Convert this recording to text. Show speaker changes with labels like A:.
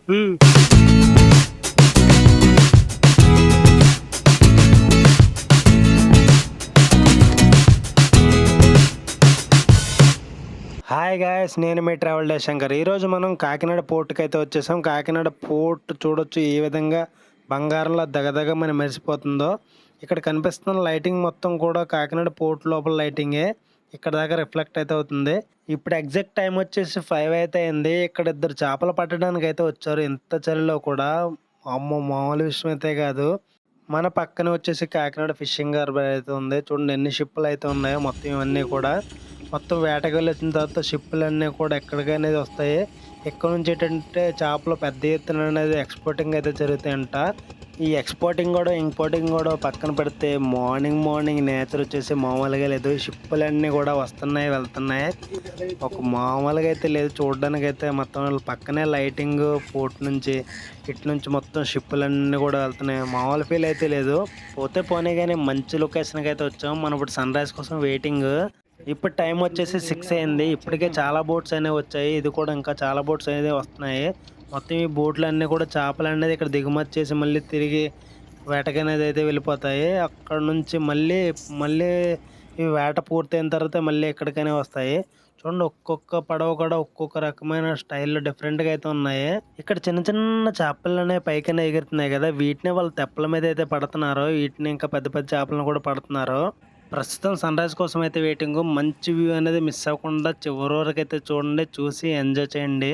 A: హ్మ్. Hi guys! నేను మీ travel day Shankar. ఈరోజు మనం కాకినాడ పోర్ట్‌కైతే వచ్చేసాం. కాకినాడ పోర్ట్ చూడొచ్చు ఏ విధంగా బంగారంలా దగదగమని మెరిసిపోతుందో. ఇక్కడ కనిపిస్తున్న లైటింగ్ మొత్తం కూడా కాకినాడ పోర్ట్ లోపల లైటింగే. ఇక్కడ దాకా రిఫ్లెక్ట్ అయితే అవుతుంది. ఇప్పుడు ఎగ్జాక్ట్ టైమ్ వచ్చేసి 5 అయితే అయింది. ఇక్కడ ఇద్దరు చేపలు పట్టడానికైతే వచ్చారు. ఇంత చలిలో కూడా అమ్మో! మామూలు విషయం అయితే కాదు. మన పక్కన వచ్చేసి కాకినాడ ఫిషింగ్ హార్బర్ అయితే ఉంది. చూడండి ఎన్ని షిప్పులయితే ఉన్నాయో మొత్తం ఇవన్నీ కూడా. మొత్తం వేటకెళ్ళొచ్చిన తర్వాత షిప్పులన్నీ కూడా ఎక్కడికనేది వస్తాయి. ఇక్కడ నుంచి ఏంటంటే చేపలు పెద్ద ఎత్తున అనేది ఎక్స్‌పోర్టింగ్ అయితే జరుగుతాయంట. ఈ ఎక్స్‌పోర్టింగ్ గూడా, ఇంపోర్టింగ్ గూడా పక్కన పెడితే మార్నింగ్ నేచర్ వచ్చేసి మామూలుగా లేదు. షిప్పులన్నీ గూడా వస్తున్నాయి, వెళ్తున్నాయి. ఒక మామూలుగా అయితే లేదు చూడడానికైతే మొత్తం పక్కనే లైటింగు పోర్ట్ నుంచి, ఇటు నుంచి మొత్తం షిప్పులన్నీ గూడా వెళ్తున్నాయి. మామూలు ఫీల్ అయితే లేదు. పోతే పోనీ గానీ మంచి లొకేషన్‌కి అయితే వచ్చాం. మనం ఇప్పుడు సన్‌రైజ్ కోసం వెయిటింగు. ఇప్పుడు టైం వచ్చేసి 6 అయింది. ఇప్పటికే చాలా బోట్స్ అనేవి వచ్చాయి. ఇది కూడా ఇంకా చాలా బోట్స్ అనేది వస్తున్నాయి. మొత్తం ఈ బోట్‌లన్నీ కూడా చేపలనేది ఇక్కడ దిగుమతి చేసి మళ్ళీ తిరిగి వేటకనేది అయితే వెళ్ళిపోతాయి. అక్కడ నుంచి మళ్ళీ ఈ వేట పూర్తయిన తర్వాత మళ్ళీ ఇక్కడికనే వస్తాయి. చూడండి ఒక్కొక్క పడవ కూడా ఒక్కొక్క రకమైన స్టైల్‌లో డిఫరెంట్‌గా అయితే ఉన్నాయి. ఇక్కడ చిన్న చిన్న చేపలనేవి పైకనే ఎగురుతున్నాయి గదా! వీటినే వాళ్ళు తెప్పల మీద అయితే పడుతున్నారు. వీటిని ఇంకా పెద్ద పెద్ద చేపలను కూడా పడుతున్నారు. ప్రస్తుతం సన్‌రైజ్ కోసం అయితే వెయిటింగు. మంచి వ్యూ అనేది మిస్ అవ్వకుండా చివరి వరకైతే చూడండి. చూసి ఎంజాయ్ చేయండి.